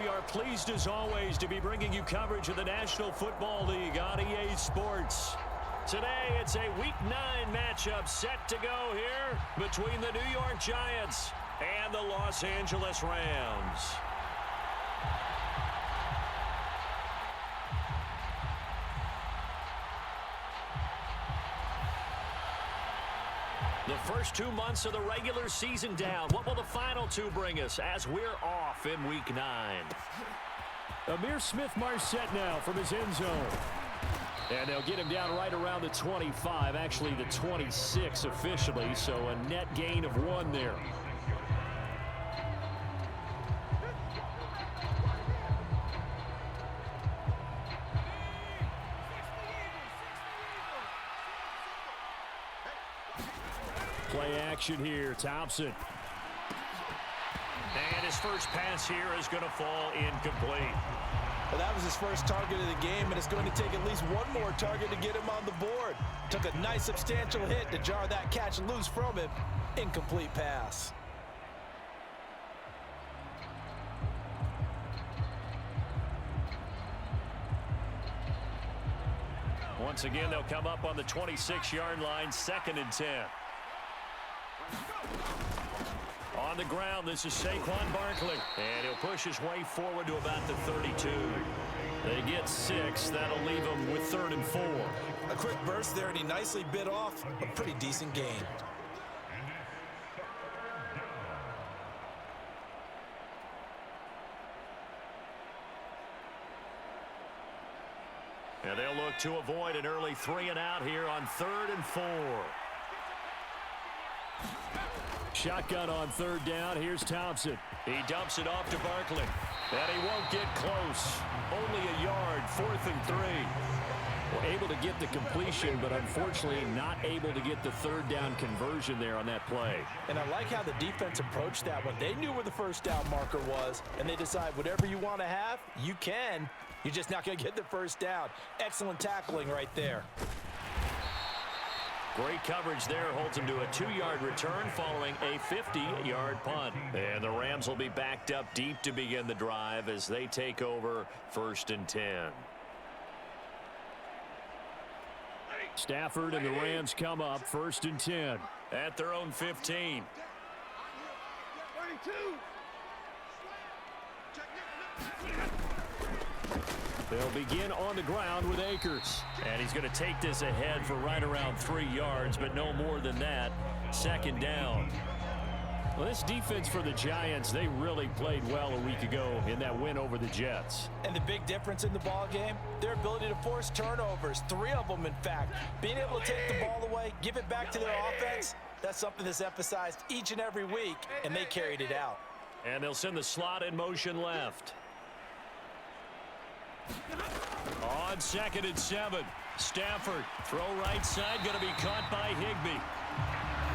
We are pleased as always to be bringing you coverage of the National Football League on EA Sports. Today it's a Week 9 matchup set to go here between the New York Giants and the Los Angeles Rams. The first 2 months of the regular season down. What will the final 2 bring us as we're off in Week 9? Amir Smith-Marset now from his end zone. And they'll get him down right around the 25, actually the 26 officially, so a net gain of 1 there. Play action here, Thompson. And his first pass here is going to fall incomplete. Well, that was his first target of the game, and it's going to take at least one more target to get him on the board. Took a nice substantial hit to jar that catch loose from him. Incomplete pass. Once again, they'll come up on the 26-yard line, 2nd and 10. On the ground, this is Saquon Barkley. And he'll push his way forward to about the 32. They get 6. That'll leave them with 3rd and 4. A quick burst there, and he nicely bit off a pretty decent gain. And they'll look to avoid an early 3-and-out here on 3rd and 4. Shotgun on 3rd down. Here's Thompson. He dumps it off to Barkley. And he won't get close. Only a yard, 4th and 3. Well, able to get the completion, but unfortunately not able to get the 3rd down conversion there on that play. And I like how the defense approached that one. They knew where the first down marker was, and they decide whatever you want to have, you can. You're just not going to get the first down. Excellent tackling right there. Great coverage there, holds him to a 2-yard return following a 50-yard punt. And the Rams will be backed up deep to begin the drive as they take over 1st and 10. Stafford and the Rams come up 1st and 10. At their own 15. 32. They'll begin on the ground with Akers. And he's going to take this ahead for right around 3 yards, but no more than that. 2nd down. Well, this defense for the Giants, they really played well a week ago in that win over the Jets. And the big difference in the ball game, their ability to force turnovers, 3 of them in fact. Being able to take the ball away, give it back to their offense, that's something that's emphasized each and every week, and they carried it out. And they'll send the slot in motion left. On 2nd and 7, Stafford, throw right side, going to be caught by Higbee.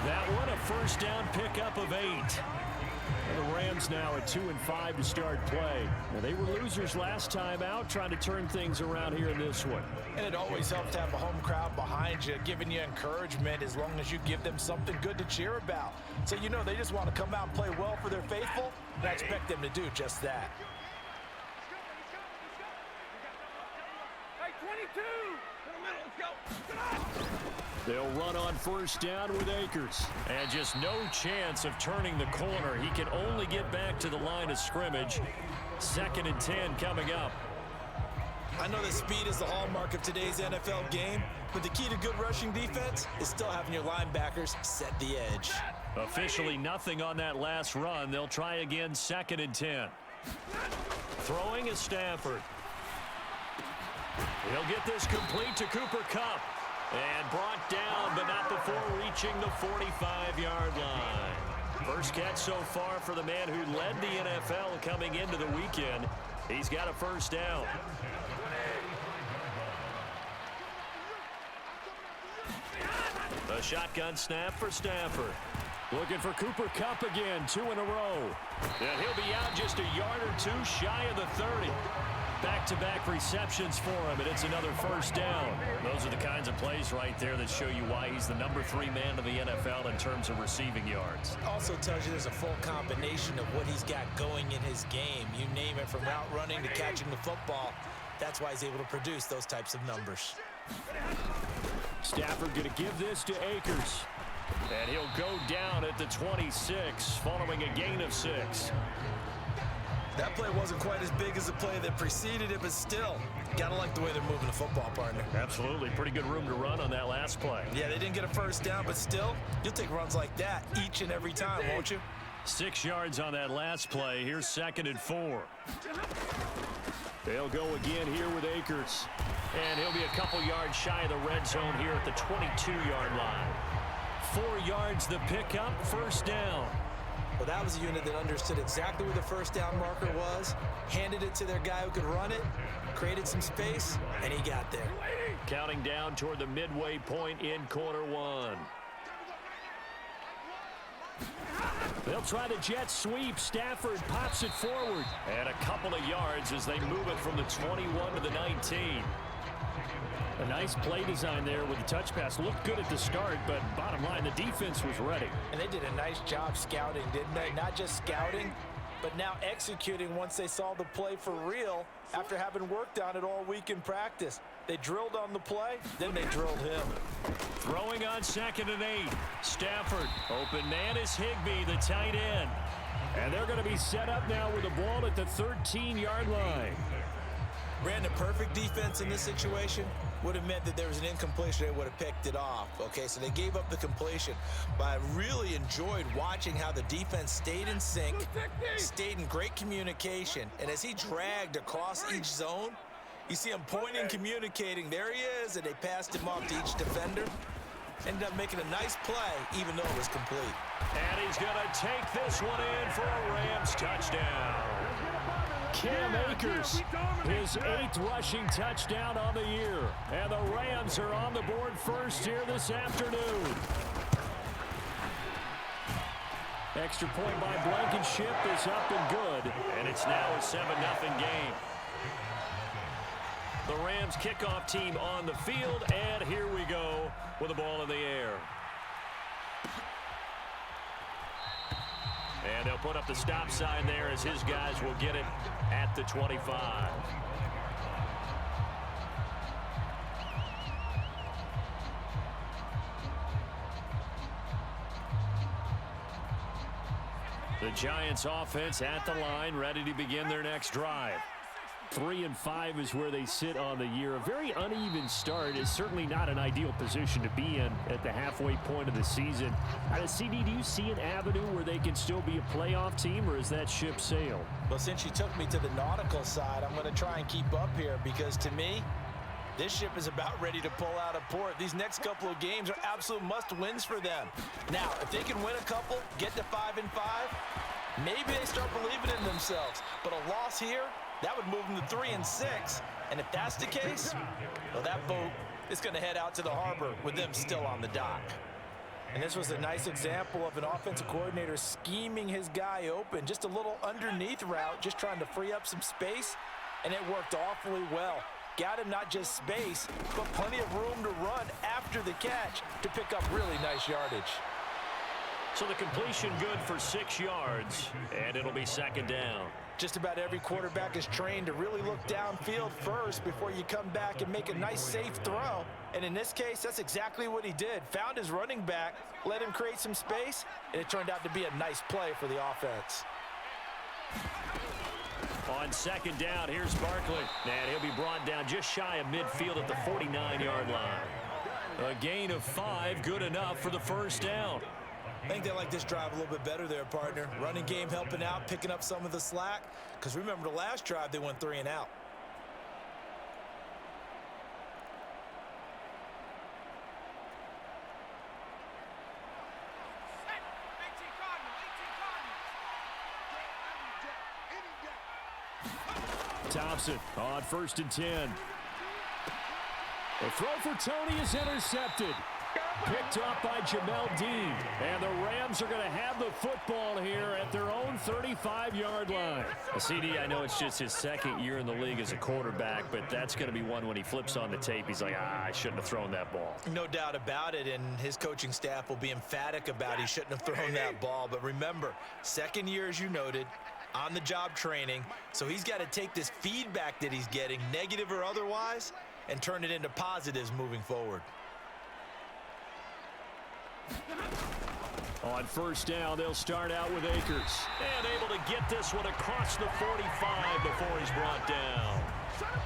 That one, a 1st down pickup of 8. And the Rams now at 2-5 to start play. Now, they were losers last time out, trying to turn things around here in this one. And it always helps to have a home crowd behind you, giving you encouragement as long as you give them something good to cheer about. So you know they just want to come out and play well for their faithful, and I expect them to do just that. They'll run on 1st down with Akers. And just no chance of turning the corner. He can only get back to the line of scrimmage. 2nd and 10 coming up. I know that speed is the hallmark of today's NFL game, but the key to good rushing defense is still having your linebackers set the edge. Officially nothing on that last run. They'll try again, 2nd and 10. Throwing is Stafford. He'll get this complete to Cooper Kupp. And brought down, but not before reaching the 45-yard line. First catch so far for the man who led the NFL coming into the weekend. He's got a 1st down. A shotgun snap for Stafford. Looking for Cooper Kupp again, 2 in a row. And he'll be out just a yard or 2 shy of the 30. Back-to-back receptions for him, and it's another first down. Those are the kinds of plays right there that show you why he's the number 3 man in the NFL in terms of receiving yards. Also tells you there's a full combination of what he's got going in his game. You name it, from route running to catching the football. That's why he's able to produce those types of numbers. Stafford going to give this to Akers. And he'll go down at the 26 following a gain of 6. That play wasn't quite as big as the play that preceded it, but still, gotta like the way they're moving the football, partner. Absolutely. Pretty good room to run on that last play. Yeah, they didn't get a first down, but still, you'll take runs like that each and every time, won't you? 6 yards on that last play. Here's 2nd and 4. They'll go again here with Akers. And he'll be a couple yards shy of the red zone here at the 22-yard line. 4 yards the pickup, first down. Well, that was a unit that understood exactly where the first down marker was, handed it to their guy who could run it, created some space, and he got there. Counting down toward the midway point in quarter 1. They'll try the jet sweep. Stafford pops it forward. And a couple of yards as they move it from the 21 to the 19. A nice play design there with the touch pass. Looked good at the start, but bottom line, the defense was ready. And they did a nice job scouting, didn't they? Not just scouting, but now executing once they saw the play for real after having worked on it all week in practice. They drilled on the play, then they drilled him. Throwing on 2nd and 8. Stafford. Open man is Higbee, the tight end. And they're going to be set up now with the ball at the 13-yard line. Brandon, perfect defense in this situation would have meant that there was an incompletion. They would have picked it off. Okay, so they gave up the completion. But I really enjoyed watching how the defense stayed in sync, stayed in great communication. And as he dragged across each zone, you see him pointing, communicating. There he is, and they passed him off to each defender. Ended up making a nice play, even though it was complete. And he's going to take this one in for a Rams touchdown. Cam Akers, his 8th rushing touchdown on the year. And the Rams are on the board first here this afternoon. Extra point by Blankenship is up and good. And it's now a 7-0 game. The Rams kickoff team on the field, and here we go with the ball in the air. And they'll put up the stop sign there as his guys will get it at the 25. The Giants offense at the line, ready to begin their next drive. 3-5 is where they sit on the year. A very uneven start is certainly not an ideal position to be in at the halfway point of the season. CD, do you see an avenue where they can still be a playoff team, or is that ship sailed? Well, since you took me to the nautical side, I'm going to try and keep up here because, to me, this ship is about ready to pull out of port. These next couple of games are absolute must-wins for them. Now, if they can win a couple, get to 5-5, maybe they start believing in themselves. But a loss here, that would move them to 3-6. And if that's the case, well, that boat is going to head out to the harbor with them still on the dock. And this was a nice example of an offensive coordinator scheming his guy open. Just a little underneath route, just trying to free up some space. And it worked awfully well. Got him not just space, but plenty of room to run after the catch to pick up really nice yardage. So the completion good for 6 yards, and it'll be 2nd down. Just about every quarterback is trained to really look downfield first before you come back and make a nice, safe throw. And in this case, that's exactly what he did. Found his running back, let him create some space, and it turned out to be a nice play for the offense. On 2nd down, here's Barkley. And he'll be brought down just shy of midfield at the 49-yard line. A gain of 5, good enough for the first down. I think they like this drive a little bit better there, partner. Running game helping out, picking up some of the slack. Because remember, the last drive, they went 3 and out. Thompson on 1st and 10. The throw for Tony is intercepted. Picked off by Jamel Dean. And the Rams are going to have the football here at their own 35-yard line. CD, I know it's just his second year in the league as a quarterback, but that's going to be one when he flips on the tape, he's like, I shouldn't have thrown that ball. No doubt about it, and his coaching staff will be emphatic about he shouldn't have thrown that ball. But remember, second year, as you noted, on-the-job training, so he's got to take this feedback that he's getting, negative or otherwise, and turn it into positives moving forward. On first down, they'll start out with Akers. And able to get this one across the 45 before he's brought down.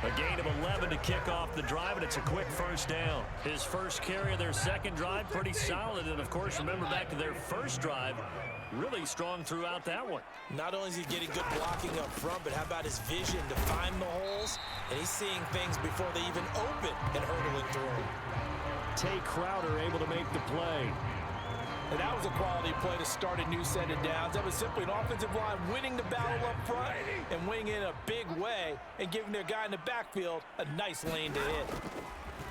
A gain of 11 to kick off the drive, and it's a quick first down. His first carry of their second drive, pretty solid. And, of course, remember back to their first drive, really strong throughout that one. Not only is he getting good blocking up front, but how about his vision to find the holes? And he's seeing things before they even open and hurdling through them. Tay Crowder able to make the play. And that was a quality play to start a new set of downs. That was simply an offensive line winning the battle up front and winning it in a big way and giving their guy in the backfield a nice lane to hit.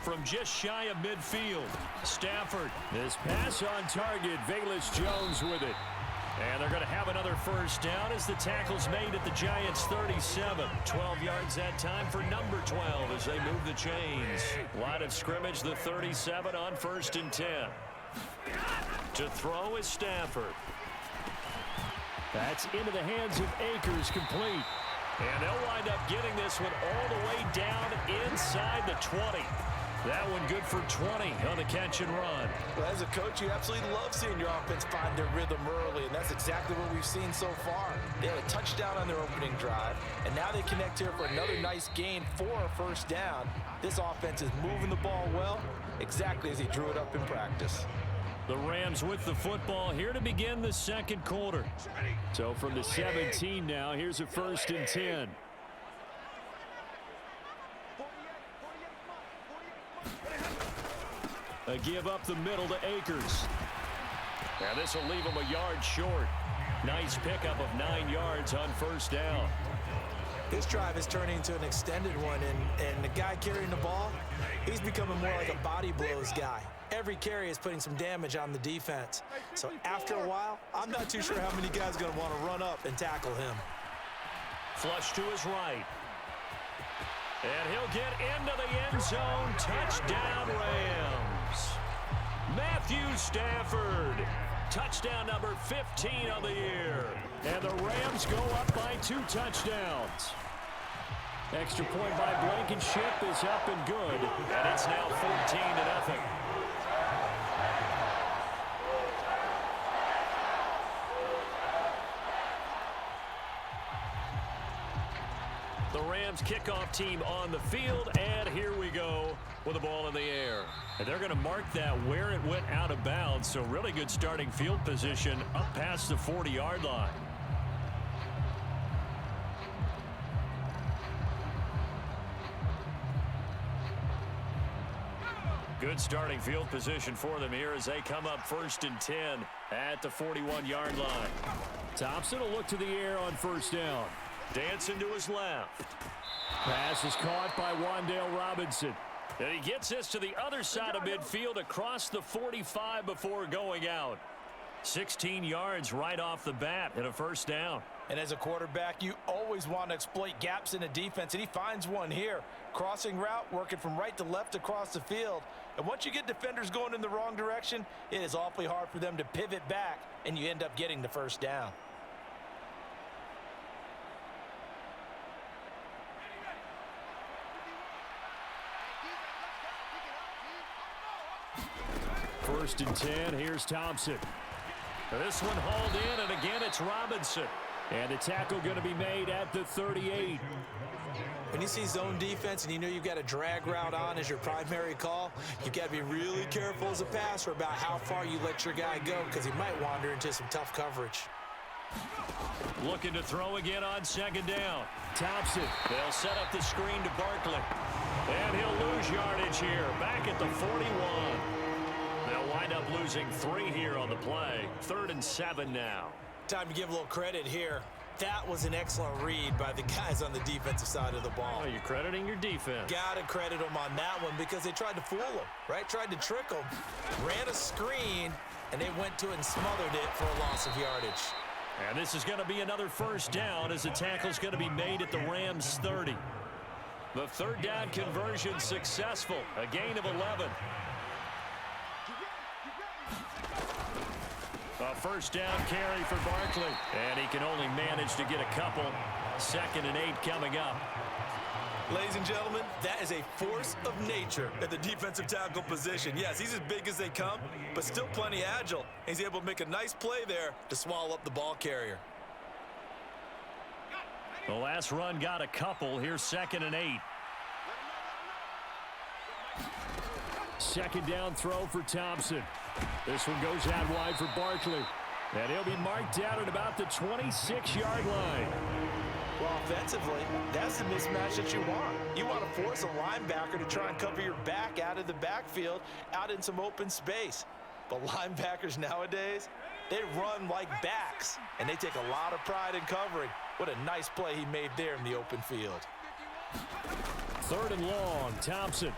From just shy of midfield, Stafford. This pass on target, Velus Jones with it. And they're going to have another first down as the tackle's made at the Giants' 37. 12 yards that time for number 12 as they move the chains. Line of scrimmage, the 37 on 1st and 10. To throw is Stafford. That's into the hands of Akers, complete. And they'll wind up getting this one all the way down inside the 20. That one good for 20 on the catch and run. Well, as a coach, you absolutely love seeing your offense find their rhythm early, and that's exactly what we've seen so far. They had a touchdown on their opening drive, and now they connect here for another nice gain for a first down. This offense is moving the ball well, exactly as he drew it up in practice. The Rams with the football here to begin the second quarter. So from the 17 now, here's a 1st and 10. A give up the middle to Akers. Now this will leave him a yard short. Nice pickup of 9 yards on first down. This drive is turning into an extended one, and the guy carrying the ball, he's becoming more like a body blows guy. Every carry is putting some damage on the defense. So after a while, I'm not too sure how many guys are going to want to run up and tackle him. Flush to his right. And he'll get into the end zone. Touchdown, Rams. Matthew Stafford. Touchdown number 15 of the year. And the Rams go up by 2 touchdowns. Extra point by Blankenship is up and good. And it's now 14-0. The Rams kickoff team on the field, and here we go with the ball in the air. And they're going to mark that where it went out of bounds, so really good starting field position up past the 40-yard line. Good starting field position for them here as they come up 1st and 10 at the 41-yard line. Thompson will look to the air on first down. Dancing to his left. Pass is caught by Wan'Dale Robinson. And he gets this to the other side of midfield across the 45 before going out. 16 yards right off the bat and a first down. And as a quarterback, you always want to exploit gaps in the defense, and he finds one here. Crossing route, working from right to left across the field. And once you get defenders going in the wrong direction, it is awfully hard for them to pivot back, and you end up getting the first down. First and 10, here's Thompson. This one hauled in, and again it's Robinson. And the tackle going to be made at the 38. When you see zone defense and you know you've got a drag route on as your primary call, you've got to be really careful as a passer about how far you let your guy go because he might wander into some tough coverage. Looking to throw again on second down. Thompson. They'll set up the screen to Barkley. And he'll lose yardage here, back at the 41. They'll wind up losing 3 here on the play. 3rd and 7 now. Time to give a little credit here. That was an excellent read by the guys on the defensive side of the ball. Oh, you're crediting your defense. Gotta credit them on that one because they tried to fool them, right? Tried to trick them. Ran a screen, and they went to it and smothered it for a loss of yardage. And this is going to be another first down as the tackle's going to be made at the Rams 30. The third down conversion successful. A gain of 11. A first down carry for Barkley. And he can only manage to get a couple. 2nd and 8 coming up. Ladies and gentlemen, that is a force of nature at the defensive tackle position. Yes, he's as big as they come, but still plenty agile. He's able to make a nice play there to swallow up the ball carrier. The last run got a couple. Here's 2nd and 8. Second down throw for Thompson. This one goes out wide for Barkley. And he'll be marked out at about the 26-yard line. Well, offensively, that's the mismatch that you want. You want to force a linebacker to try and cover your back out of the backfield, out in some open space. But linebackers nowadays, they run like backs, and they take a lot of pride in covering. What a nice play he made there in the open field. 3rd and long, Thompson.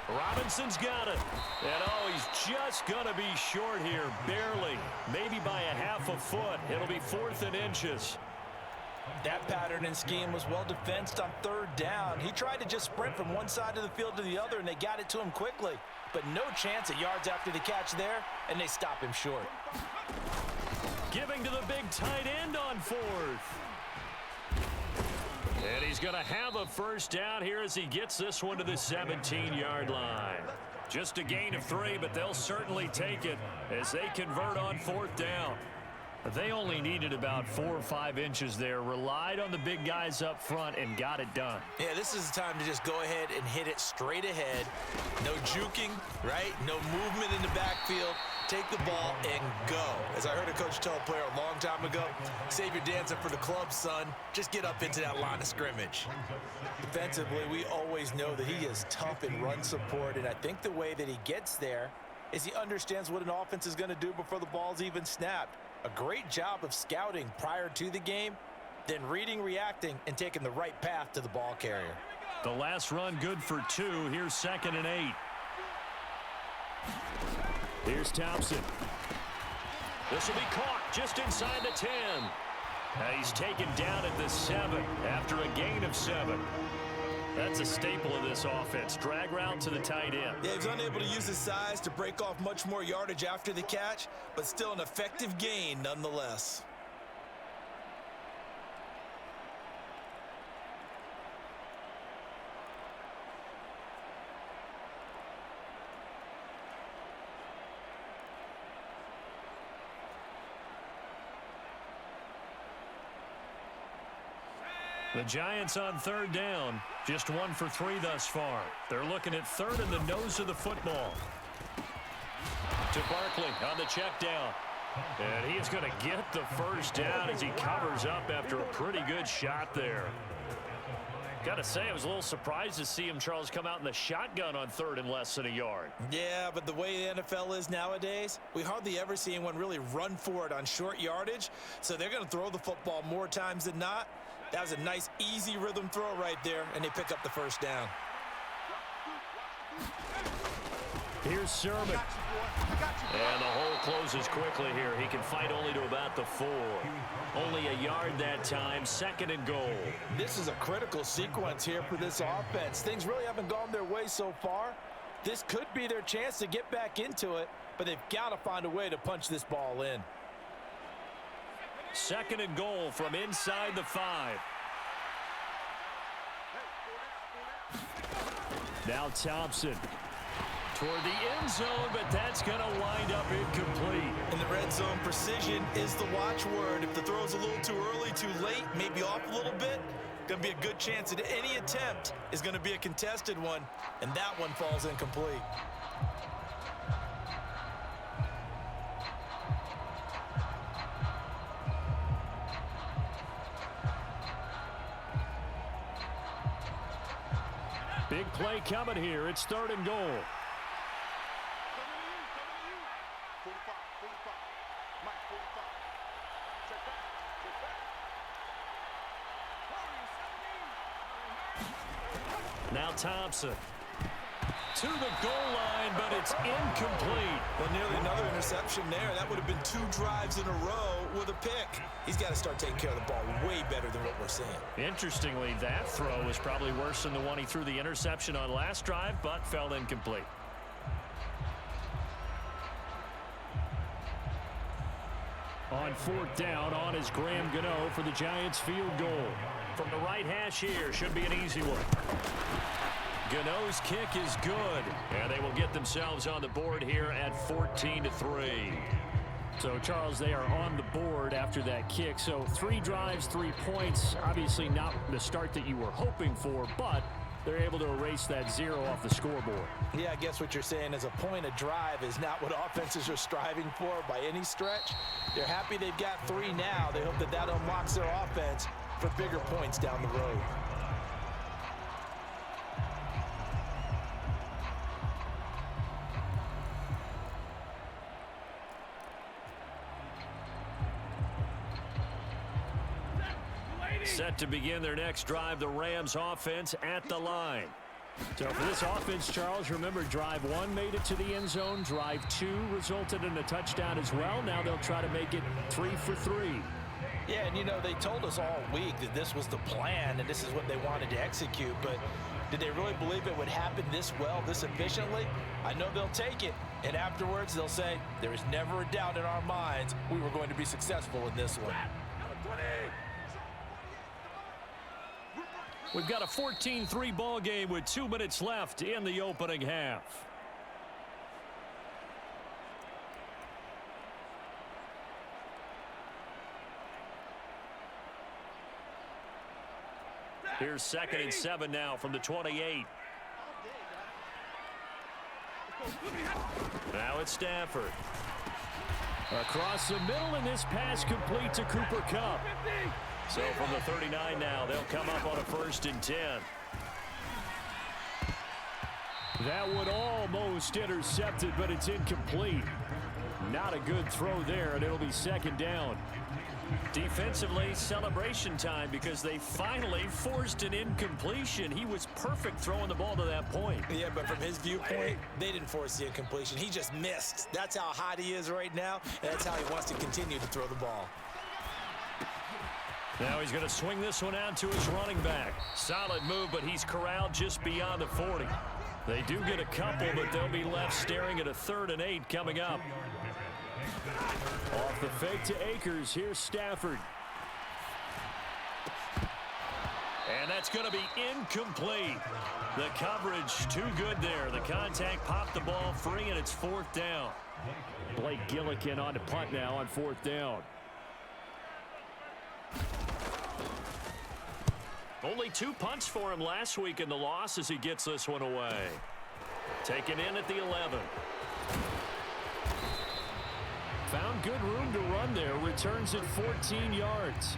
Robinson's got it. And oh, he's just going to be short here, barely. Maybe by a half a foot. It'll be 4th and inches. That pattern and scheme was well defensed on 3rd down. He tried to just sprint from one side of the field to the other, and they got it to him quickly. But no chance at yards after the catch there, and they stop him short. Giving to the big tight end on 4th. And he's going to have a first down here as he gets this one to the 17-yard line. Just a gain of 3, but they'll certainly take it as they convert on 4th down. They only needed about 4 or 5 inches there, relied on the big guys up front, and got it done. Yeah, this is the time to just go ahead and hit it straight ahead. No juking, right? No movement in the backfield. Take the ball and go. As I heard a coach tell a player a long time ago, save your dancing for the club, son. Just get up into that line of scrimmage. Defensively, we always know that he is tough in run support, and I think the way that he gets there is he understands what an offense is going to do before the ball's even snapped. A great job of scouting prior to the game, then reading, reacting, and taking the right path to the ball carrier. The last run good for 2. Here's 2nd and 8. Here's Thompson. This will be caught just inside the 10. He's taken down at the 7 after a gain of 7. That's a staple of this offense. Drag route to the tight end. Yeah, he's unable to use his size to break off much more yardage after the catch, but still an effective gain nonetheless. The Giants on 3rd down. Just 1 for 3 thus far. They're looking at 3rd in the nose of the football. To Barkley on the check down. And he is going to get the first down as he covers up after a pretty good shot there. Got to say, I was a little surprised to see him, Charles, come out in the shotgun on 3rd and less than a yard. Yeah, but the way the NFL is nowadays, we hardly ever see anyone really run for it on short yardage. So they're going to throw the football more times than not. That was a nice, easy rhythm throw right there, and they pick up the first down. Here's Sermon. And the hole closes quickly here. He can fight only to about the 4. Only a yard that time. 2nd and goal. This is a critical sequence here for this offense. Things really haven't gone their way so far. This could be their chance to get back into it, but they've got to find a way to punch this ball in. 2nd and goal from inside the 5. Now Thompson. Toward the end zone, but that's going to wind up incomplete. In the red zone, precision is the watchword. If the throw's a little too early, too late, maybe off a little bit, going to be a good chance that any attempt is going to be a contested one, and that one falls incomplete. Big play coming here. It's 3rd and goal. Now Thompson. to the goal line, but it's incomplete. Well, nearly another interception there. That would have been 2 drives in a row with a pick. He's got to start taking care of the ball way better than what we're seeing. Interestingly, that throw was probably worse than the one he threw the interception on last drive, but fell incomplete. On 4th down, on is Graham Gano for the Giants field goal. From the right hash here, should be an easy one. Gano's kick is good, and they will get themselves on the board here at 14-3. So, Charles, they are on the board after that kick. So 3 drives, 3 points. Obviously not the start that you were hoping for, but they're able to erase that 0 off the scoreboard. Yeah, I guess what you're saying is a point a drive is not what offenses are striving for by any stretch. They're happy they've got 3 now. They hope that that unlocks their offense for bigger points down the road. Set to begin their next drive, the Rams offense at the line. So for this offense, Charles, remember drive 1 made it to the end zone. Drive 2 resulted in a touchdown as well. Now they'll try to make it 3 for 3. Yeah, and you know, they told us all week that this was the plan and this is what they wanted to execute, but did they really believe it would happen this well, this efficiently? I know they'll take it, and afterwards they'll say, there is never a doubt in our minds we were going to be successful in this one. We've got a 14-3 ball game with 2 minutes left in the opening half. Here's 2nd and 7 now from the 28. Now it's Stafford. Across the middle, and this pass complete to Cooper Kupp. So from the 39 now, they'll come up on a 1st and 10. That would almost intercepted, but it's incomplete. Not a good throw there, and it'll be 2nd down. Defensively, celebration time because they finally forced an incompletion. He was perfect throwing the ball to that point. Yeah, but from his viewpoint, they didn't force the incompletion. He just missed. That's how hot he is right now, and that's how he wants to continue to throw the ball. Now he's going to swing this one out to his running back. Solid move, but he's corralled just beyond the 40. They do get a couple, but they'll be left staring at a 3rd and 8 coming up. Off the fake to Akers, here's Stafford. And that's going to be incomplete. The coverage too good there. The contact popped the ball free, and it's 4th down. Blake Gillikin on to punt now on 4th down. Only 2 punts for him last week in the loss as he gets this one away. Taken in at the 11. Found good room to run there. Returns it 14 yards.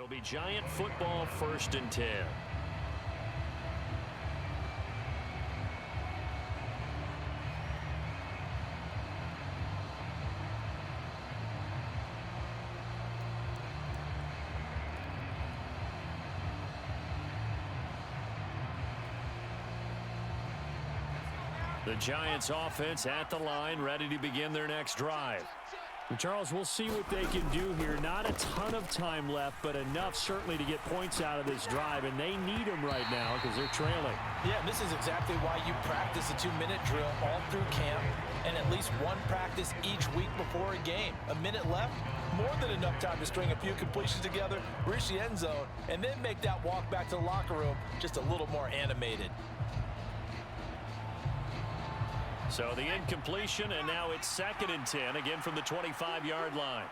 It'll be Giant football, 1st and 10. The Giants offense at the line, ready to begin their next drive. And Charles, we'll see what they can do here. Not a ton of time left, but enough certainly to get points out of this drive, and they need them right now because they're trailing. Yeah, and this is exactly why you practice a 2-minute drill all through camp and at least one practice each week before a game. A minute left, more than enough time to string a few completions together, reach the end zone, and then make that walk back to the locker room just a little more animated. So the incompletion, and now it's 2nd and 10, again from the 25-yard line.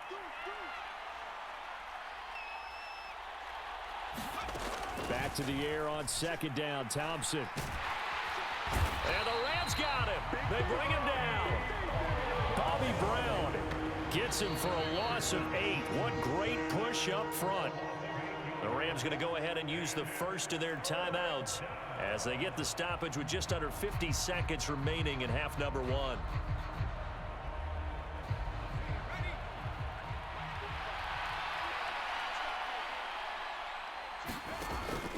Back to the air on 2nd down, Thompson. And the Rams got him. They bring him down. Bobby Brown gets him for a loss of 8. What great push up front. The Rams going to go ahead and use the first of their timeouts as they get the stoppage with just under 50 seconds remaining in half number 1.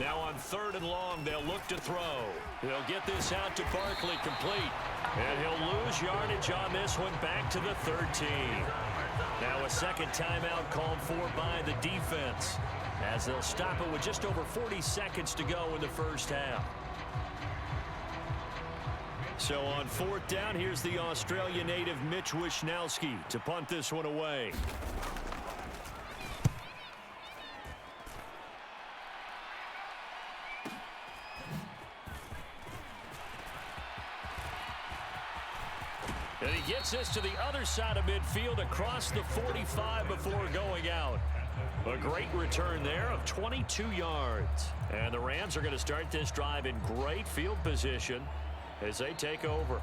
Now on 3rd and long, they'll look to throw. He'll get this out to Barkley, complete. And he'll lose yardage on this one, back to the 13. Now a second timeout called for by the defense, as they'll stop it with just over 40 seconds to go in the first half. So on 4th down, here's the Australia native Mitch Wishnowsky to punt this one away. And he gets this to the other side of midfield across the 45 before going out. A great return there of 22 yards. And the Rams are going to start this drive in great field position as they take over.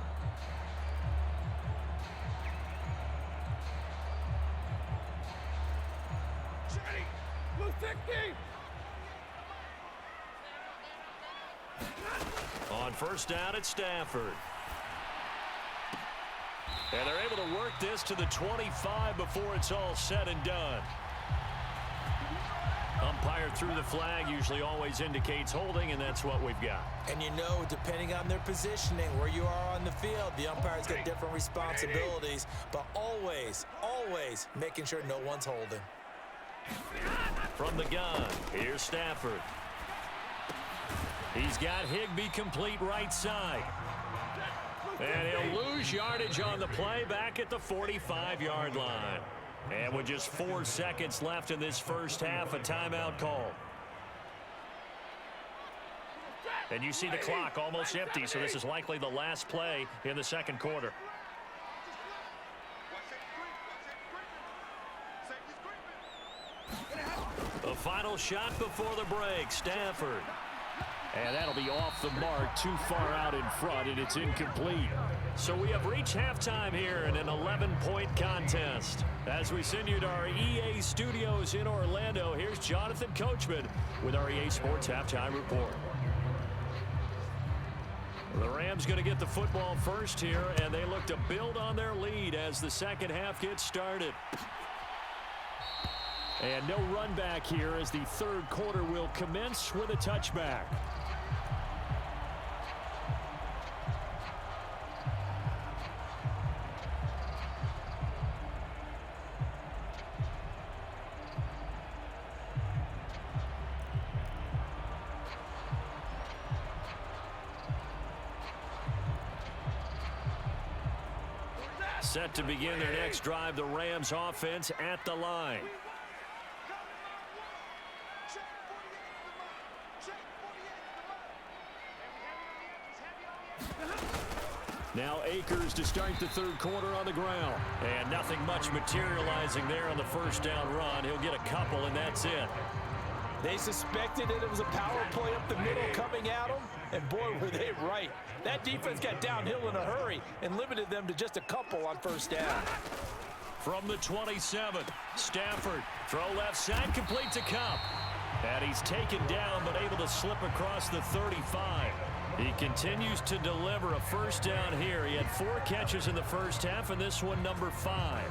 On 1st down, it's Stafford. And they're able to work this to the 25 before it's all said and done. Umpire threw the flag, usually always indicates holding, and that's what we've got. And you know, depending on their positioning, where you are on the field, the umpire's got different responsibilities, but always, always making sure no one's holding. From the gun, here's Stafford. He's got Higbee complete right side. And he'll lose yardage on the play back at the 45-yard line. And with just 4 seconds left in this first half, a timeout call. And you see the clock almost empty, so this is likely the last play in the second quarter. The final shot before the break, Stafford. And that'll be off the mark, too far out in front, and it's incomplete. So we have reached halftime here in an 11-point contest. As we send you to our EA studios in Orlando, here's Jonathan Coachman with our EA Sports Halftime Report. The Rams going to get the football first here, and they look to build on their lead as the second half gets started. And no run back here as the third quarter will commence with a touchback. Set to begin their next drive, the Rams offense at the line. Now Akers to start the third quarter on the ground. And nothing much materializing there on the first down run. He'll get a couple, and that's it. They suspected that it was a power play up the middle coming at them, and boy, were they right. That defense got downhill in a hurry and limited them to just a couple on first down. From the 27, Stafford, throw left side, complete to Cup. And he's taken down, but able to slip across the 35. He continues to deliver a first down here. He had 4 catches in the first half, and this one number 5.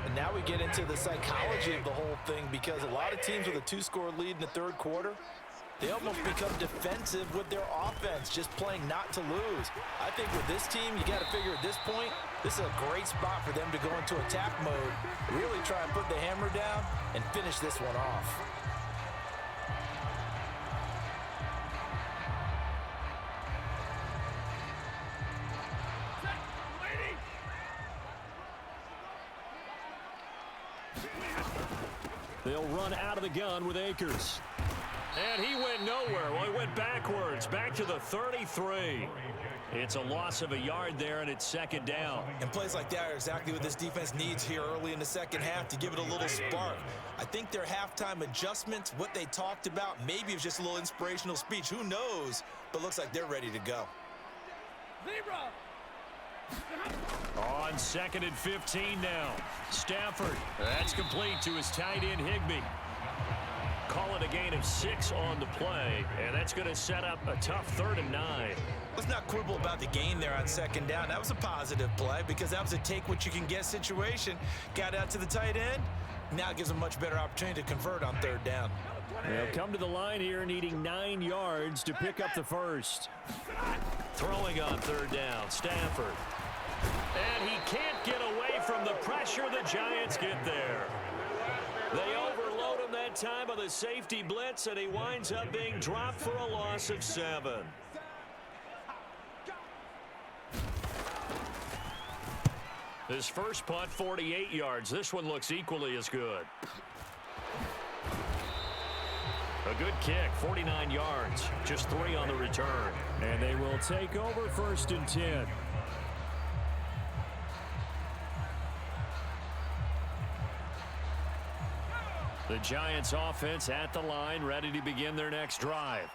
And now we get into the psychology of the whole thing, because a lot of teams with a 2-score lead in the third quarter, they almost become defensive with their offense, just playing not to lose. I think with this team, you got to figure at this point, this is a great spot for them to go into attack mode, really try and put the hammer down and finish this one off. They'll run out of the gun with Akers. And he went nowhere. Well, he went backwards, back to the 33. It's a loss of a yard there, and it's second down. And plays like that are exactly what this defense needs here early in the second half to give it a little spark. I think their halftime adjustments, what they talked about, maybe it was just a little inspirational speech. Who knows? But looks like they're ready to go. On 2nd and 15 now. Stafford, that's complete to his tight end Higbee. Call it a gain of 6 on the play, and that's going to set up a tough 3rd and 9. Let's not quibble about the gain there on second down. That was a positive play because that was a take-what-you-can-get situation. Got out to the tight end. Now it gives them a much better opportunity to convert on 3rd down. They'll come to the line here needing 9 yards to pick up the first. Throwing on 3rd down, Stafford. And he can't get away from the pressure. The Giants get there. They overload him that time with a safety blitz, and he winds up being dropped for a loss of 7. His first punt, 48 yards. This one looks equally as good. A good kick, 49 yards. Just 3 on the return. And they will take over 1st and 10. The Giants offense at the line, ready to begin their next drive.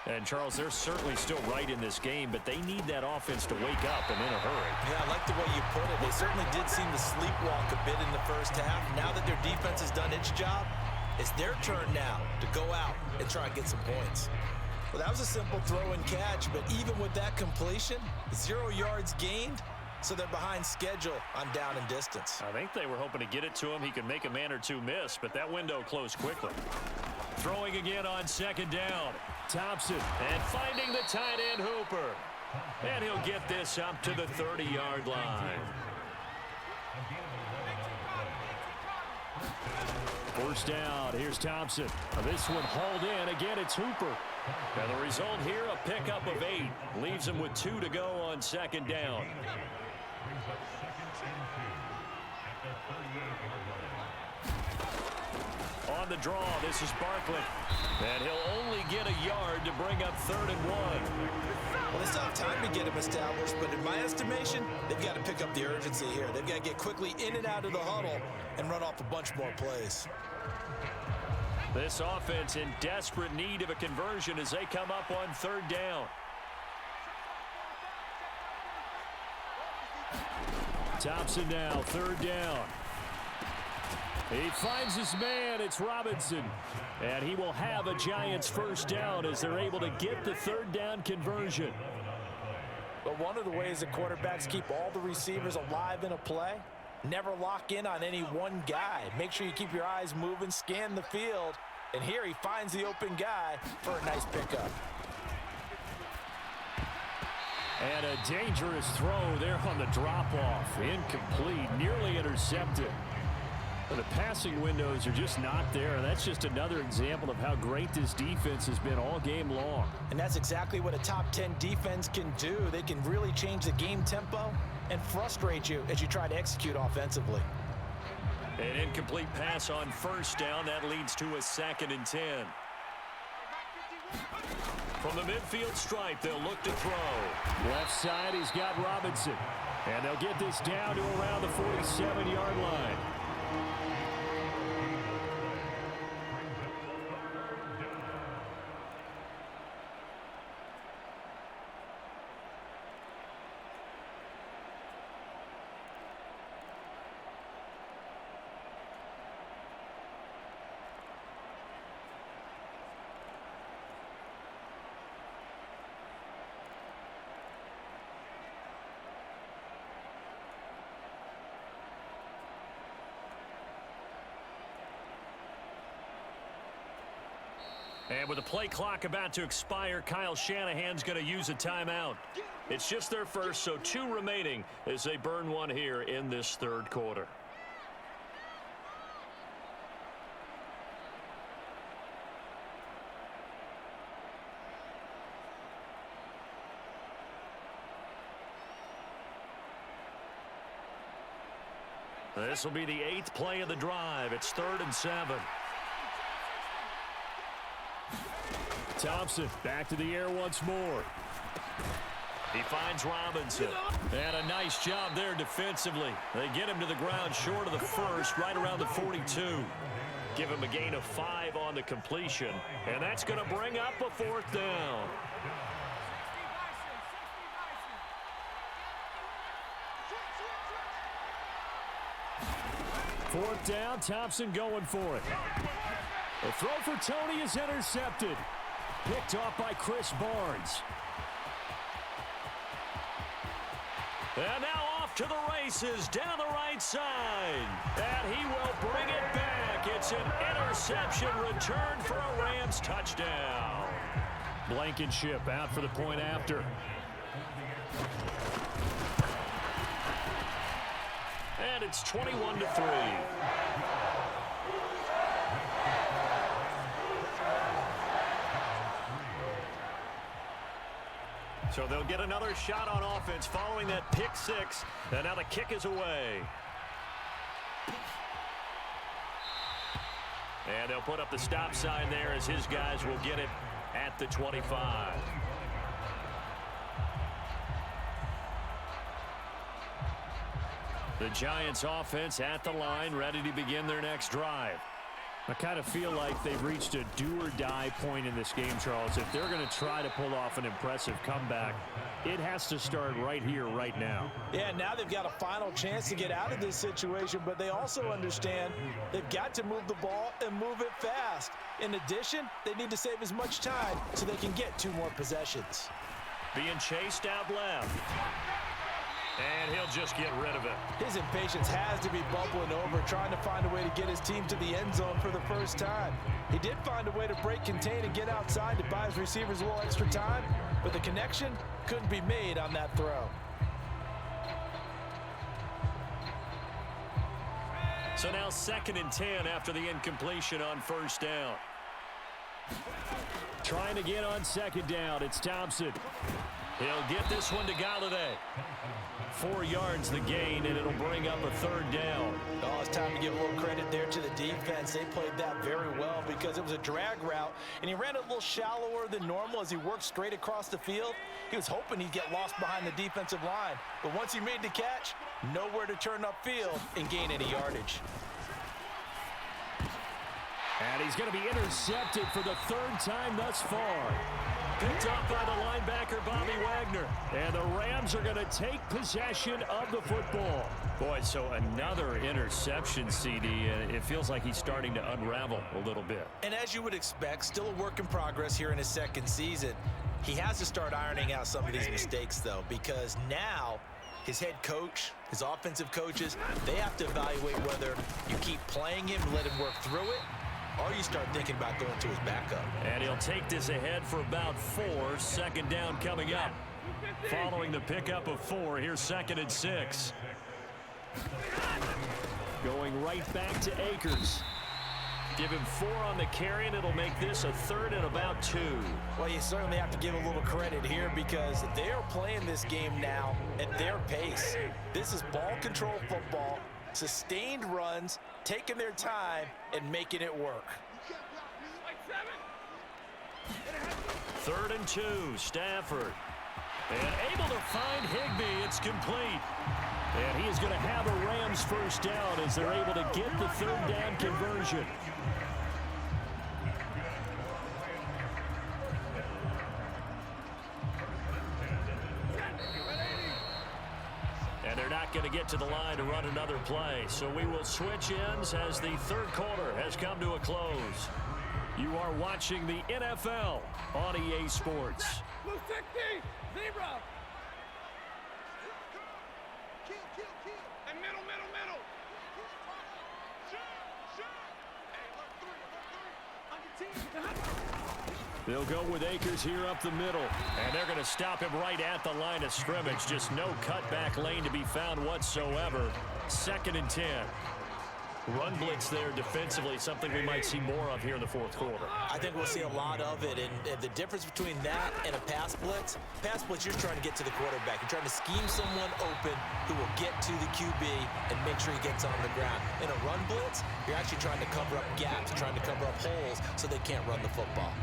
And, Charles, they're certainly still right in this game, but they need that offense to wake up and in a hurry. Yeah, I like the way you put it. They certainly did seem to sleepwalk a bit in the first half. Now that their defense has done its job, it's their turn now to go out and try and get some points. Well, that was a simple throw and catch, but even with that completion, 0 yards gained, so they're behind schedule on down and distance. I think they were hoping to get it to him. He could make a man or two miss, but that window closed quickly. Throwing again on 2nd down. Thompson. And finding the tight end Hooper. And he'll get this up to the 30-yard line. 1st down. Here's Thompson. This one hauled in. Again, it's Hooper. And the result here, a pickup of 8. Leaves him with 2 to go on 2nd down. On the draw, this is Barkley. And he'll only get a yard to bring up 3rd and 1. Well, they still have time to get him established, but in my estimation, they've got to pick up the urgency here. They've got to get quickly in and out of the huddle and run off a bunch more plays. This offense in desperate need of a conversion as they come up on 3rd down. Thompson now, 3rd down. He finds his man. It's Robinson. And he will have a Giants 1st down as they're able to get the 3rd down conversion. But one of the ways that quarterbacks keep all the receivers alive in a play, never lock in on any one guy. Make sure you keep your eyes moving, scan the field. And here he finds the open guy for a nice pickup. And a dangerous throw there on the drop-off. Incomplete, nearly intercepted. But the passing windows are just not there. And that's just another example of how great this defense has been all game long. And that's exactly what a top 10 defense can do. They can really change the game tempo and frustrate you as you try to execute offensively. An incomplete pass on 1st down. That leads to a 2nd and 10. From the midfield stripe, they'll look to throw. Left side, he's got Robinson. And they'll get this down to around the 47-yard line. And with the play clock about to expire, Kyle Shanahan's going to use a timeout. It's just their first, so 2 remaining as they burn one here in this third quarter. This will be the 8th play of the drive. It's 3rd and 7. Thompson back to the air once more. He finds Robinson. And a nice job there defensively. They get him to the ground short of the first, right around the 42. Give him a gain of 5 on the completion. And that's going to bring up a 4th down. Fourth down, Thompson going for it. The throw for Tony is intercepted. Picked off by Chris Barnes. And now off to the races down the right side. And he will bring it back. It's an interception return for a Rams touchdown. Blankenship out for the point after. And it's 21-3. So they'll get another shot on offense following that pick 6. And now the kick is away. And they'll put up the stop sign there as his guys will get it at the 25. The Giants offense at the line, ready to begin their next drive. I kind of feel like they've reached a do-or-die point in this game, Charles. If they're going to try to pull off an impressive comeback, it has to start right here, right now. Yeah, now they've got a final chance to get out of this situation, but they also understand they've got to move the ball and move it fast. In addition, they need to save as much time so they can get 2 more possessions. Being chased out left. And he'll just get rid of it. His impatience has to be bubbling over, trying to find a way to get his team to the end zone for the first time. He did find a way to break contain and get outside to buy his receivers a little extra time, but the connection couldn't be made on that throw. So now 2nd and 10 after the incompletion on first down. Trying to get on 2nd down. It's Thompson. He'll get this one to Galladay. 4 yards the gain, and it'll bring up a 3rd down. Oh, it's time to give a little credit there to the defense. They played that very well because it was a drag route, and he ran it a little shallower than normal as he worked straight across the field. He was hoping he'd get lost behind the defensive line, but once he made the catch, nowhere to turn upfield and gain any yardage. And he's going to be intercepted for the 3rd time thus far. Picked off by the linebacker, Bobby Wagner. And the Rams are going to take possession of the football. Boy, so another interception, CD, and it feels like he's starting to unravel a little bit. And as you would expect, still a work in progress here in his 2nd season. He has to start ironing out some of these mistakes, though, because now his head coach, his offensive coaches, they have to evaluate whether you keep playing him and let him work through it, or you start thinking about going to his backup. And he'll take this ahead for about 4. 2nd down coming up. Following the pickup of 4, here's 2nd and 6. Going right back to Akers. Give him 4 on the carry, and it'll make this a 3rd and about 2. Well, you certainly have to give a little credit here because they're playing this game now at their pace. This is ball control football, sustained runs, taking their time, and making it work. 3rd and 2, Stafford. And able to find Higbee. It's complete. And he is going to have a Rams first down as they're able to get the 3rd down conversion. And they're not going to get to the line to run another play. So we will switch ends as the 3rd quarter has come to a close. You are watching the NFL on EA Sports. Blue 60, zebra. And middle. Shoot. Hey, look 3. On your team. They'll go with Akers here up the middle. And they're going to stop him right at the line of scrimmage. Just no cutback lane to be found whatsoever. 2nd and 10. Run blitz there defensively, something we might see more of here in the 4th quarter. I think we'll see a lot of it, and the difference between that and a pass blitz, you're trying to get to the quarterback. You're trying to scheme someone open who will get to the QB and make sure he gets on the ground. In a run blitz, you're actually trying to cover up gaps, trying to cover up holes so they can't run the football.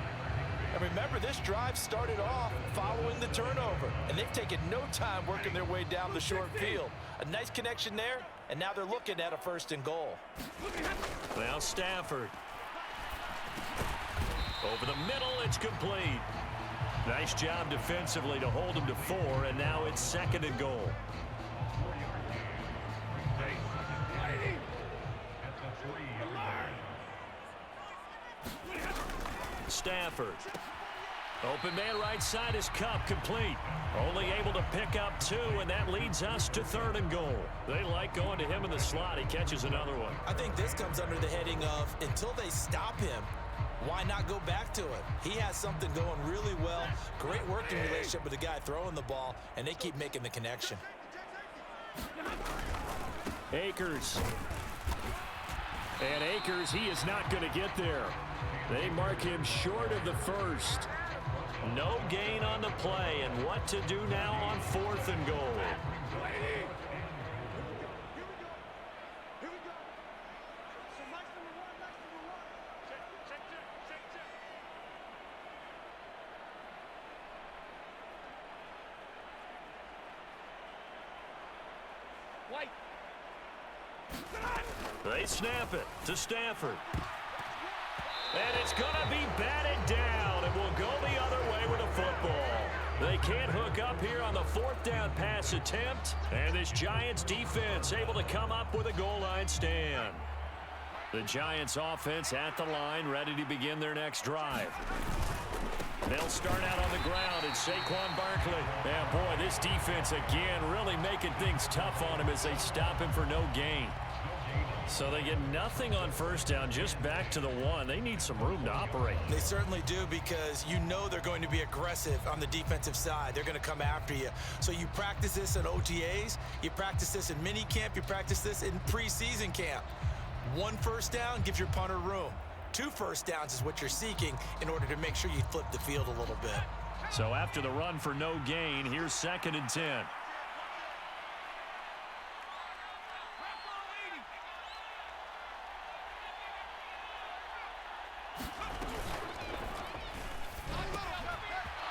And remember, this drive started off following the turnover, and they've taken no time working their way down the short field. A nice connection there, and now they're looking at a 1st and goal. Now Stafford. Over the middle, it's complete. Nice job defensively to hold him to 4, and now it's 2nd and goal. Stafford. Open man right side is Cup, complete. Only able to pick up 2, and that leads us to 3rd and goal. They like going to him in the slot. He catches another one. I think this comes under the heading of until they stop him, why not go back to it? He has something going really well. Great working relationship with the guy throwing the ball, and they keep making the connection. Akers. And Akers, he is not going to get there. They mark him short of the 1st. No gain on the play, and what to do now on 4th and goal. They snap it to Stafford. And it's going to be batted down, and will go the other way with a football. They can't hook up here on the 4th down pass attempt, and this Giants defense able to come up with a goal line stand. The Giants offense at the line, ready to begin their next drive. They'll start out on the ground, and Saquon Barkley. Yeah, boy, this defense again really making things tough on him as they stop him for no gain. So they get nothing on 1st down, just back to the 1. They need some room to operate. They certainly do, because you know they're going to be aggressive on the defensive side. They're going to come after you. So you practice this in OTAs, you practice this in minicamp, you practice this in preseason camp. 1 1st down gives your punter room. 2 1st downs is what you're seeking in order to make sure you flip the field a little bit. So after the run for no gain, here's 2nd and 10.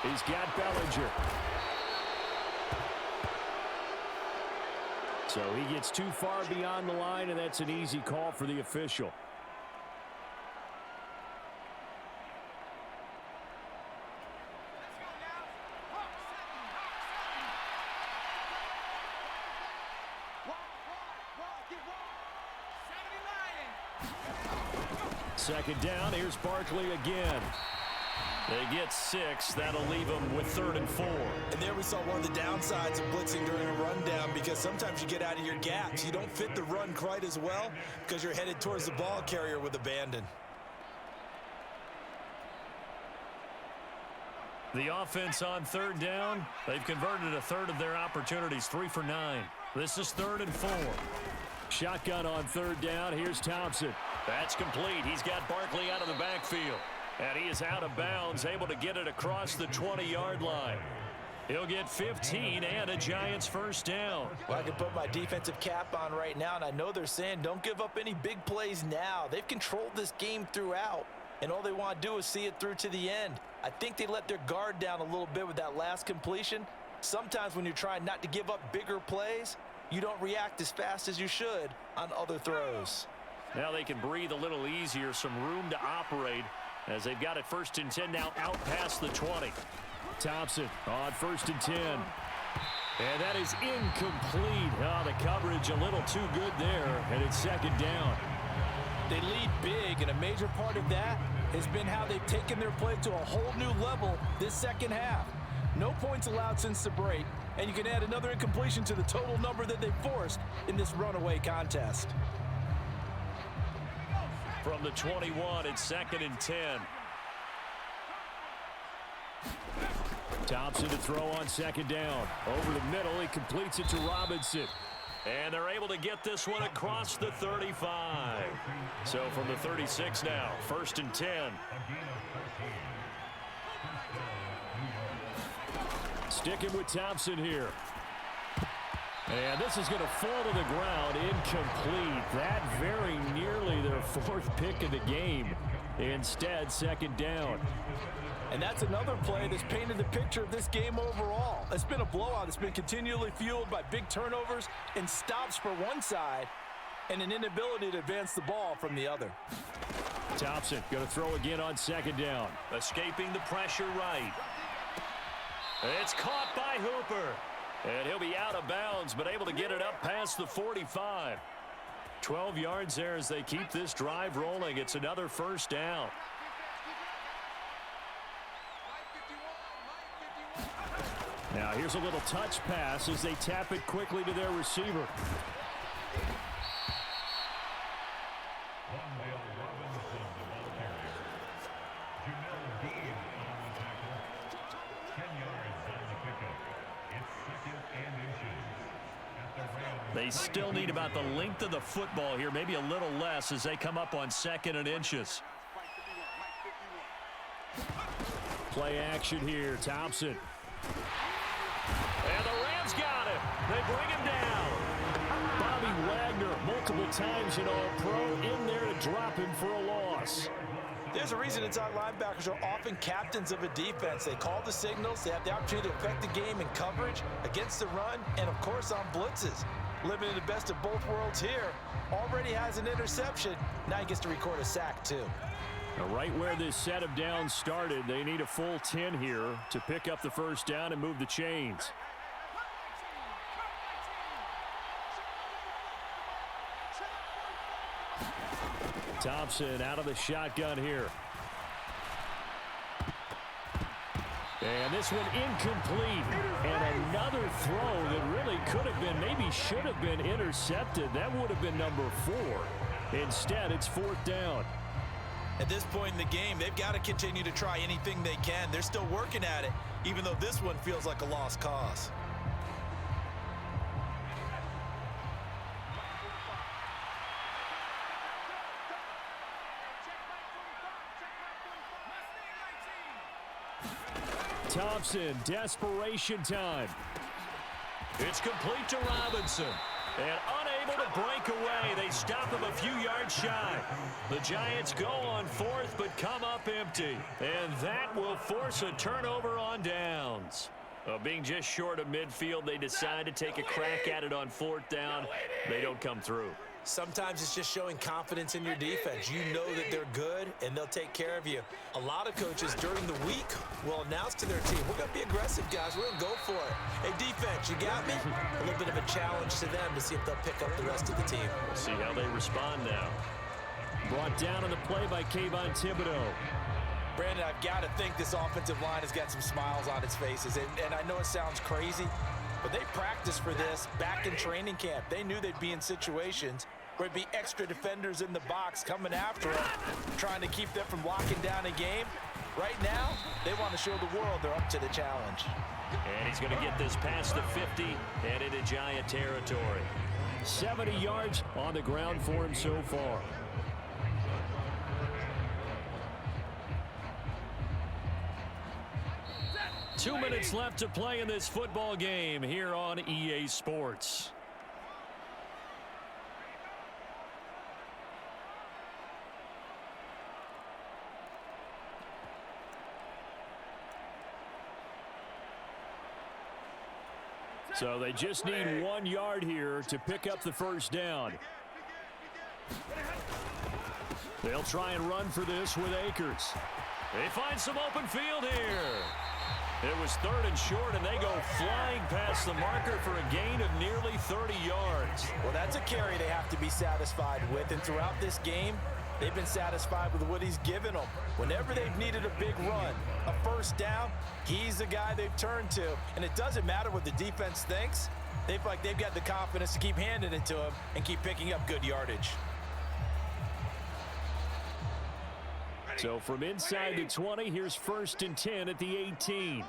He's got Bellinger. So he gets too far beyond the line, and that's an easy call for the official. Second down, here's Barkley again. They get 6. That'll leave them with 3rd and 4. And there we saw one of the downsides of blitzing during a rundown, because sometimes you get out of your gaps. You don't fit the run quite as well because you're headed towards the ball carrier with abandon. The offense on 3rd down, they've converted a 1/3 of their opportunities, 3 for 9. This is 3rd and 4. Shotgun on 3rd down. Here's Thompson. That's complete. He's got Barkley out of the backfield. And he is out of bounds, able to get it across the 20-yard line. He'll get 15 and a Giants 1st down. Well, I can put my defensive cap on right now, and I know they're saying don't give up any big plays now. They've controlled this game throughout, and all they want to do is see it through to the end. I think they let their guard down a little bit with that last completion. Sometimes when you're trying not to give up bigger plays, you don't react as fast as you should on other throws. Now they can breathe a little easier, some room to operate, as they've got it 1st and 10 now out past the 20. Thompson on 1st and 10. And that is incomplete. Oh, the coverage a little too good there, and it's 2nd down. They lead big, and a major part of that has been how they've taken their play to a whole new level this 2nd half. No points allowed since the break, and you can add another incompletion to the total number that they forced in this runaway contest. From the 21, it's 2nd and 10. Thompson to throw on second down. Over the middle, he completes it to Robinson. And they're able to get this one across the 35. So from the 36 now, 1st and 10. Sticking with Thompson here. And this is going to fall to the ground, incomplete. That very nearly their 4th pick of the game. Instead, 2nd down. And that's another play that's painted the picture of this game overall. It's been a blowout. It's been continually fueled by big turnovers and stops for one side and an inability to advance the ball from the other. Thompson going to throw again on 2nd down. Escaping the pressure right. It's caught by Hooper. And he'll be out of bounds, but able to get it up past the 45. 12 yards there as they keep this drive rolling. It's another 1st down. Now here's a little touch pass as they tap it quickly to their receiver. They still need about the length of the football here, maybe a little less as they come up on 2nd and inches. Play action here, Thompson. And the Rams got him. They bring him down. Bobby Wagner, multiple times an All-Pro, in there to drop him for a loss. There's a reason inside linebackers are often captains of a defense. They call the signals. They have the opportunity to affect the game in coverage, against the run, and, of course, on blitzes. Living in the best of both worlds here. Already has an interception. Now he gets to record a sack, too. Now right where this set of downs started, they need a full 10 here to pick up the 1st down and move the chains. Thompson out of the shotgun here. And this one incomplete. And another throw that really could have been, maybe should have been intercepted. That would have been number 4. Instead, it's 4th down. At this point in the game, they've got to continue to try anything they can. They're still working at it, even though this one feels like a lost cause. Thompson, desperation time. It's complete to Robinson. And unable to break away. They stop him a few yards shy. The Giants go on 4th, but come up empty. And that will force a turnover on downs. Being just short of midfield, they decide to take a crack at it on 4th down. They don't come through. Sometimes it's just showing confidence in your defense. You know that they're good, and they'll take care of you. A lot of coaches during the week will announce to their team, we're going to be aggressive, guys. We're going to go for it. Hey, defense, you got me? A little bit of a challenge to them to see if they'll pick up the rest of the team. We'll see how they respond now. Brought down on the play by Kayvon Thibodeau. Brandon, I've got to think this offensive line has got some smiles on its faces. And I know it sounds crazy, but they practiced for this back in training camp. They knew they'd be in situations where there'd be extra defenders in the box coming after them, trying to keep them from locking down a game. Right now, they want to show the world they're up to the challenge. And he's going to get this past the 50 and into Giant territory. 70 yards on the ground for him so far. Two minutes left to play in this football game here on EA Sports. So they just need 1 yard here to pick up the 1st down. They'll try and run for this with Akers. They find some open field here. It was 3rd and short, and they go flying past the marker for a gain of nearly 30 yards. Well, that's a carry they have to be satisfied with, and throughout this game, they've been satisfied with what he's given them. Whenever they've needed a big run, a 1st down, he's the guy they've turned to. And it doesn't matter what the defense thinks. They've got the confidence to keep handing it to him and keep picking up good yardage. So from inside the 20, here's 1st and 10 at the 18.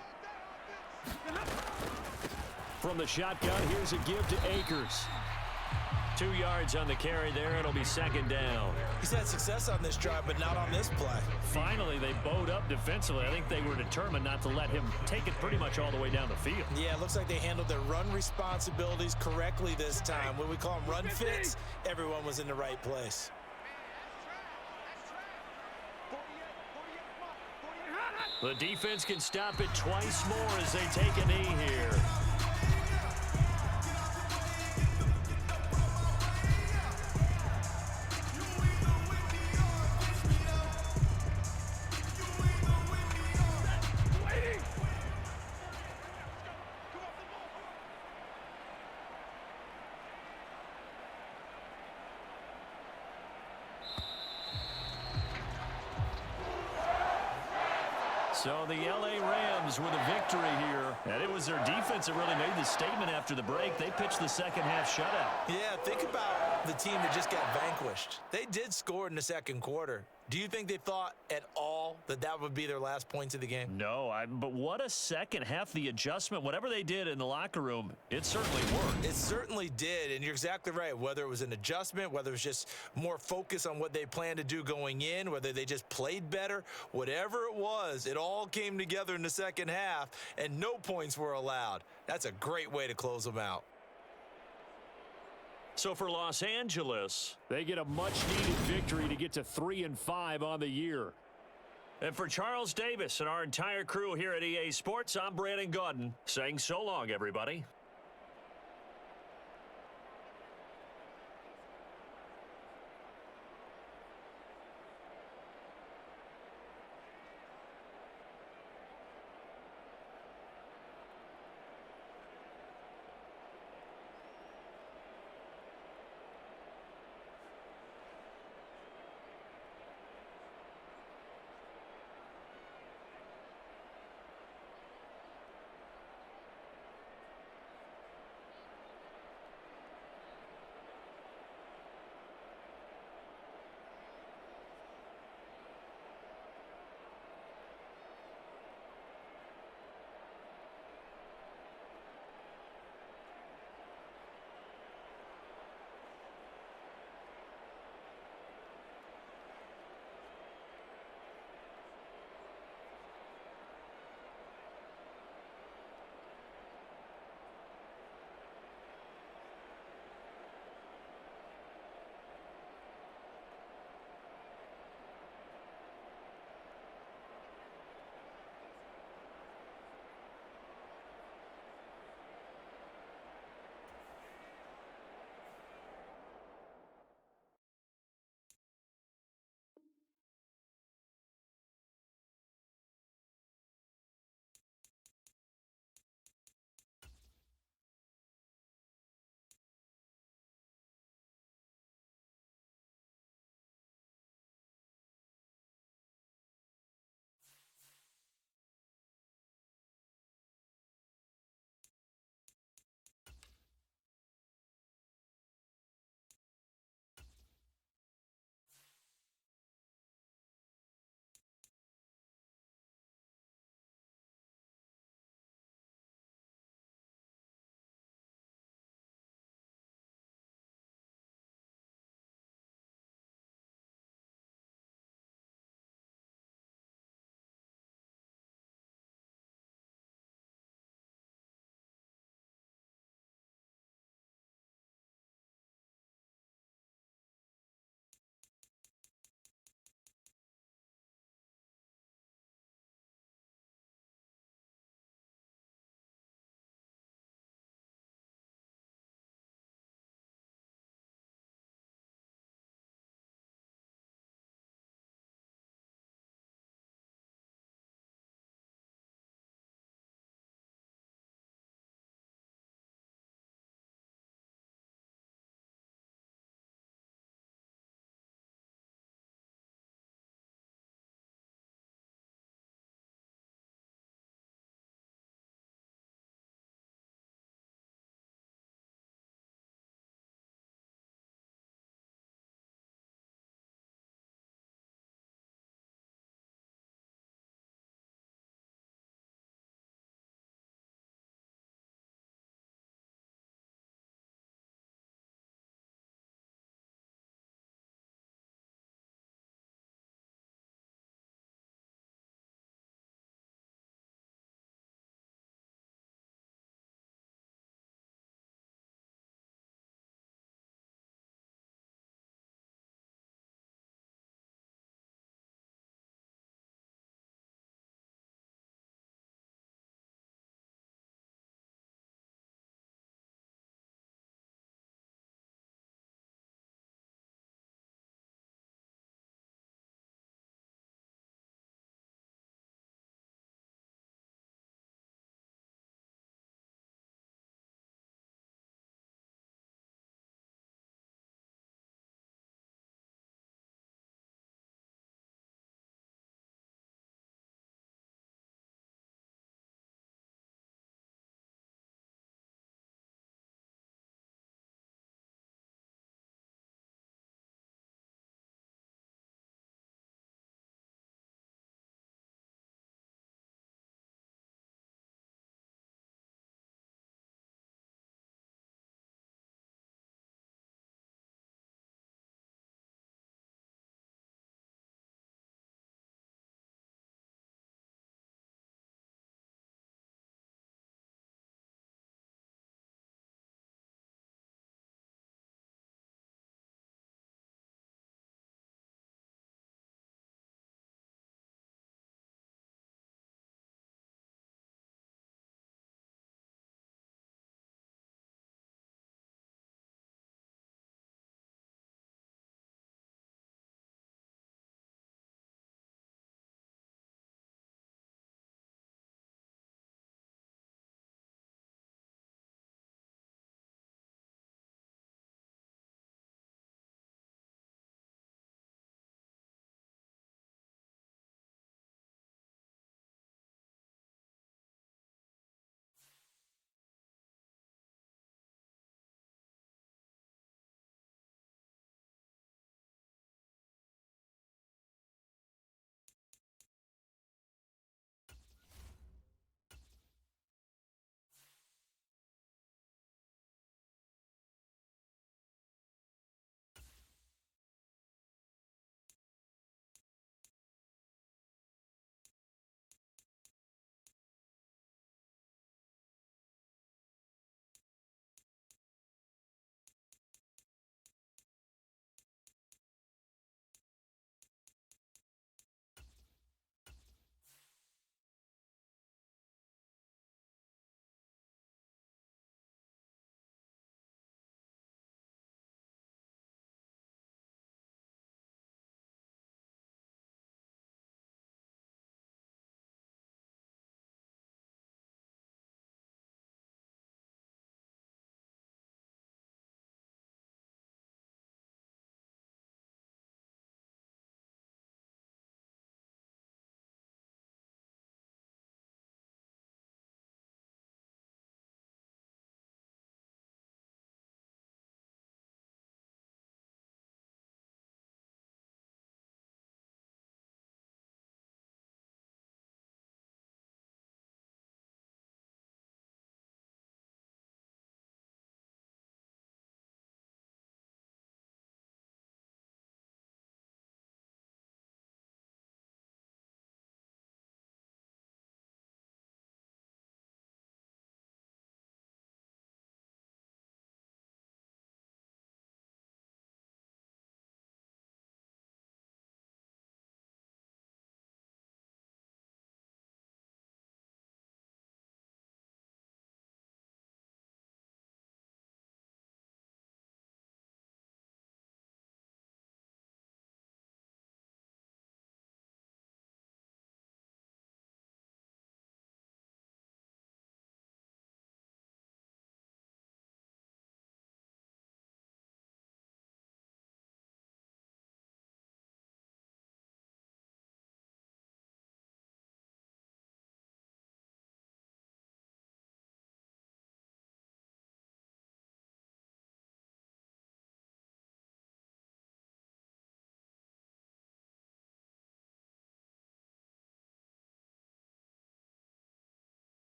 From the shotgun, here's a give to Akers. 2 yards on the carry there. It'll be 2nd down. He's had success on this drive, but not on this play. Finally, they bowed up defensively. I think they were determined not to let him take it pretty much all the way down the field. Yeah, it looks like they handled their run responsibilities correctly this time. When we call them run fits, everyone was in the right place. The defense can stop it twice more as they take a knee here. So the L.A. Rams with a victory here. And it was their defense that really made the statement after the break. They pitched the second half shutout. Yeah, think about the team that just got vanquished. They did score in the second quarter. Do you think they thought at all that that would be their last points of the game? No, but what a second half. The adjustment, whatever they did in the locker room, it certainly worked. It certainly did, and you're exactly right. Whether it was an adjustment, whether it was just more focus on what they planned to do going in, whether they just played better, whatever it was, it all came together in the second half, and no points were allowed. That's a great way to close them out. So for Los Angeles, they get a much-needed victory to get to 3-5 on the year. And for Charles Davis and our entire crew here at EA Sports, I'm Brandon Gaudin saying so long, everybody.